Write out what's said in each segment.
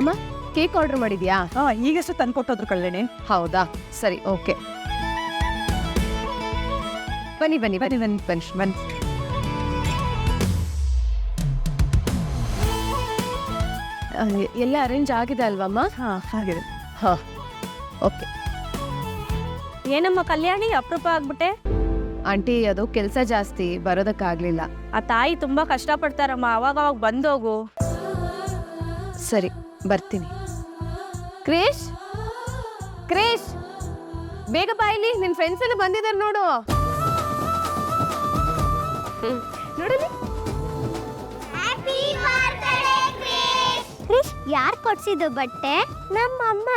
ಅಮ್ಮ cake order ಮಾಡಿದ್ಯಾ? ಈಗಷ್ಟು ತಂದು ಕೊಟ್ಟೋದ್ರು ಕಲ್ಯಾಣಿ. ಹೌದಾ, ಸರಿ, ಓಕೆ. ಬನ್ನಿ ಬನ್ನಿ ಬನ್ನಿ ಬನ್ನಿ ಬನ್ನಿ ಬನ್ನಿ. ಎಲ್ಲ ಅರೇಂಜ್ ಆಗಿದೆ ಅಲ್ವಮ್ಮ? ಹಾಗಿದೆ. ಹಾ, ಓಕೆ. ಏನಮ್ಮ ಕಲ್ಯಾಣಿ ಅಪರೂಪ ಆಗ್ಬಿಟ್ಟೆ? ಆಂಟಿ, ಅದು ಕೆಲಸ ಜಾಸ್ತಿ, ಬರೋದಕ್ಕಾಗ್ಲಿಲ್ಲ. ಆ ತಾಯಿ ತುಂಬಾ ಕಷ್ಟಪಡ್ತಾರಮ್ಮ, ಅವಾಗ ಬಂದೋಗು. ಸರಿ, ಬರ್ತೀನಿ. ಕ್ರೇಶ್, ಕ್ರೇಶ್, ಬೇಗ ಬಾಯಿಲಿ, ನಿನ್ ಫ್ರೆಂಡ್ಸ್ ಎಲ್ಲ ಬಂದಿದ್ದಾರೆ ನೋಡು. ನೋಡಲಿ. ಯಾರು ಕೊಡ್ಸಿದ್ದು ಬಟ್ಟೆ? ನಮ್ಮಮ್ಮ.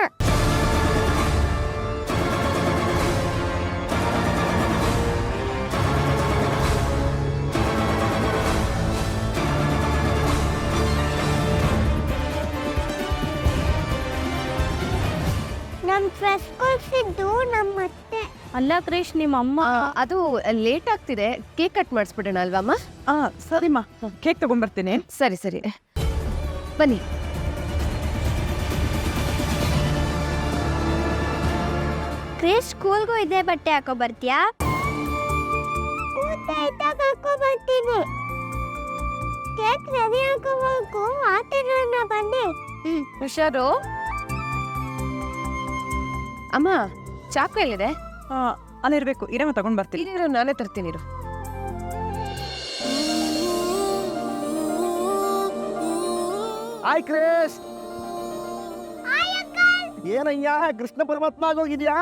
ನಮ್ ಡ್ರೆಸ್ ಕೊಡ್ಸಿದ್ದು ನಮ್ಮತ್ತೆ. ಅಲ್ಲ ಕ್ರೇಶ್, ನಿಮ್ಮ ಅಮ್ಮ. ಅದು ಲೇಟ್ ಆಗ್ತಿದೆ, ಕೇಕ್ ಕಟ್ ಮಾಡಿಸ್ಬಿಡೋಣ ಅಲ್ವಮ್ಮ? ಸರಿಮ್ಮ, ಕೇಕ್ ತಗೊಂಡ್ಬರ್ತೀನಿ. ಸರಿ ಸರಿ, ಬನ್ನಿ. ಕ್ರೇಶ್, ಸ್ಕೂಲ್ಗೂ ಇದೇ ಬಟ್ಟೆ ಹಾಕೋ ಬರ್ತೀಯಾ? ಹಾಕೋ ಬರ್ತೀನಿ. ಕೇಕ್ ರೆಡಿ ಹಾಕೋಬೇಕು, ಆಟಗಳನ್ನ ಬನ್ನಿ. ಹುಷಾರು. ಅಮ್ಮ, ಚಾಕು ಎಲ್ಲಿದೆ? ಅಲ್ಲಿರ್ಬೇಕು, ಇರಮ್ಮ ತಗೊಂಡ್ ಬರ್ತೀನಿ. ಇರು, ನಾನೇ ತರ್ತೀನಿ. ಇರು. ಹಾಯ್ ಕ್ರೇಶ್. ಏನಯ್ಯ, ಕೃಷ್ಣ ಪರಮಾತ್ಮ ಆಗೋಗಿದ್ಯಾ?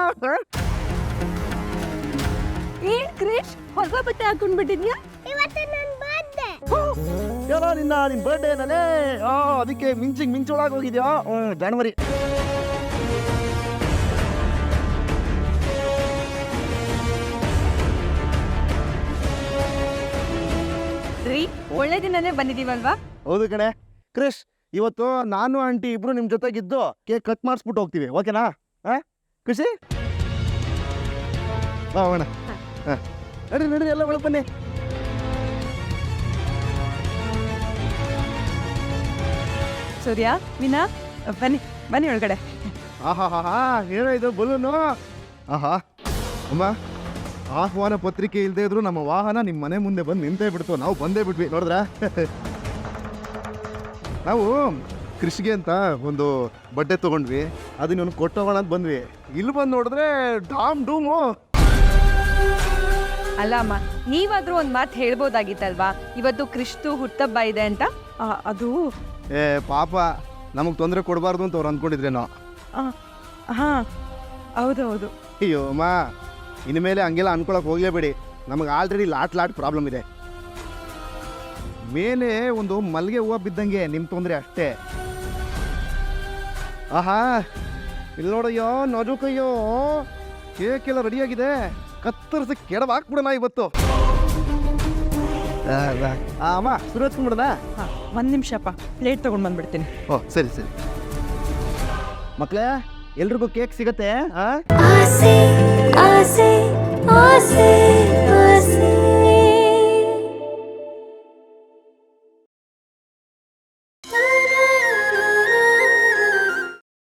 ಏನ್ ಕ್ರೇಶ್, ಹೊಸ ಬಟ್ಟೆ ಹಾಕೊಂಡ್ಬಿಟ್ಟಿದ್ಯಾ? ಇವತ್ತು ನನ್ನ ಬರ್ತ್ಡೇ. ಏನೋ ನಿನ್ ಬರ್ಡೇ ನಲ್ಲೇ, ಅದಕ್ಕೆ ಮಿಂಚೊಳಗೋಗಿದ್ಯಾ? ಜಾನ್ವರಿ. ಒಳ್ಳೆ ದಿನನೇ ಬಂದಿದೀವಲ್ವಾ? ಹೌದು ಕಣೆ. ಕ್ರಿಶ್, ಇವತ್ತು ನಾನು ಆಂಟಿ ಇಬ್ರು ನಿಮ್ ಜೊತೆಗಿದ್ದು ಕೇಕ್ ಕಟ್ ಮಾಡಿಸ್ಬಿಟ್ಟು ಹೋಗ್ತೀವಿ, ಓಕೆನಾ? ಖುಷಿ? ಬಾ ಹೋಗೋಣ. ನಡ್ರಿ ನಡ್ರಿ, ಎಲ್ಲ ಒಳಗೆ ಬನ್ನಿ. ಸೂರ್ಯ, ಮೀನಾ, ಬನ್ನಿ ಬನ್ನಿ ಒಳಗಡೆ. ಆಹಾ, ಏನೋ ಇದು ಬಲೂನು. ಆಹಾ ಅಮ್ಮ, ಆಹ್ವಾನ ಪತ್ರಿಕೆ ಇಲ್ಲದೆ ಇದ್ರು ನಮ್ಮ ವಾಹನ ನಿಮ್ಮ ಮನೆ ಮುಂದೆ ಬಂದು ನಿಂತೇ ಬಿಡ್ತು. ನಾವು ಬಂದೇ ಬಿಟ್ವಿ, ನೋಡಿದ್ರ? ನಾವು ಕೃಷಿಗೆ ಅಂತ ಒಂದು ಬಟ್ಟೆ ತೊಗೊಂಡ್ವಿ, ಅದನ್ನ ಕೊಟ್ಟೋಗೋಣ ಅಂತ ಬಂದ್ವಿ. ಇಲ್ಲಿ ಬಂದು ನೋಡಿದ್ರೆ ಡಾಮ್ ಡೂಮು. ಅಲ್ಲ ಅಮ್ಮ, ನೀವಾದ್ರೂ ಒಂದು ಮಾತು ಹೇಳ್ಬೋದಾಗಿತ್ತಲ್ವಾ, ಇವತ್ತು ಕೃಷ್ಣು ಹುಟ್ಟಬ್ಬ ಇದೆ ಅಂತ. ಅದು ಪಾಪ, ನಮಗೆ ತೊಂದರೆ ಕೊಡಬಾರ್ದು ಅಂತ ಅವ್ರು ಅಂದ್ಕೊಂಡಿದ್ರೇನೋ. ಹಾಂ, ಹೌದು ಹೌದು. ಅಯ್ಯೋ ಅಮ್ಮ, ಇನ್ಮೇಲೆ ಹಂಗೆಲ್ಲ ಅನ್ಕೊಳಕ್ ಹೋಗ್ಲೇಬೇಡಿ. ನಮಗೆ ಆಲ್ರೆಡಿ ಲಾಟ್ ಪ್ರಾಬ್ಲಮ್ ಇದೆ. ಮೇಲೆ ಒಂದು ಮಲ್ಲಿಗೆ ಹೂವು ಬಿದ್ದಂಗೆ ನಿಮ್ಮ ತೊಂದರೆ ಅಷ್ಟೇ. ಆಹಾ, ಇಲ್ಲಿ ನೋಡಯ್ಯೋ, ನಜುಕಯ್ಯೋ, ಕೇಕ್ ಎಲ್ಲ ರೆಡಿಯಾಗಿದೆ. ಕತ್ತರಿಸಿ ಕೆಡವಾಕ್ಬಿಡೋಣ ಇವತ್ತು. ಅಮ್ಮ, ಶುರು ಹಚ್ಕೊಂಡ್ಬಿಡೋಣ? ಒಂದು ನಿಮಿಷಪ್ಪ, ಪ್ಲೇಟ್ ತೊಗೊಂಡು ಬಂದ್ಬಿಡ್ತೀನಿ. ಸರಿ ಸರಿ. ಮಕ್ಕಳೇ, ಎಲ್ರಿಗೂ ಕೇಕ್ ಸಿಗತ್ತೆ? ಆಸೆ ಆಸೆ ಆಸೆ ಆಸೆ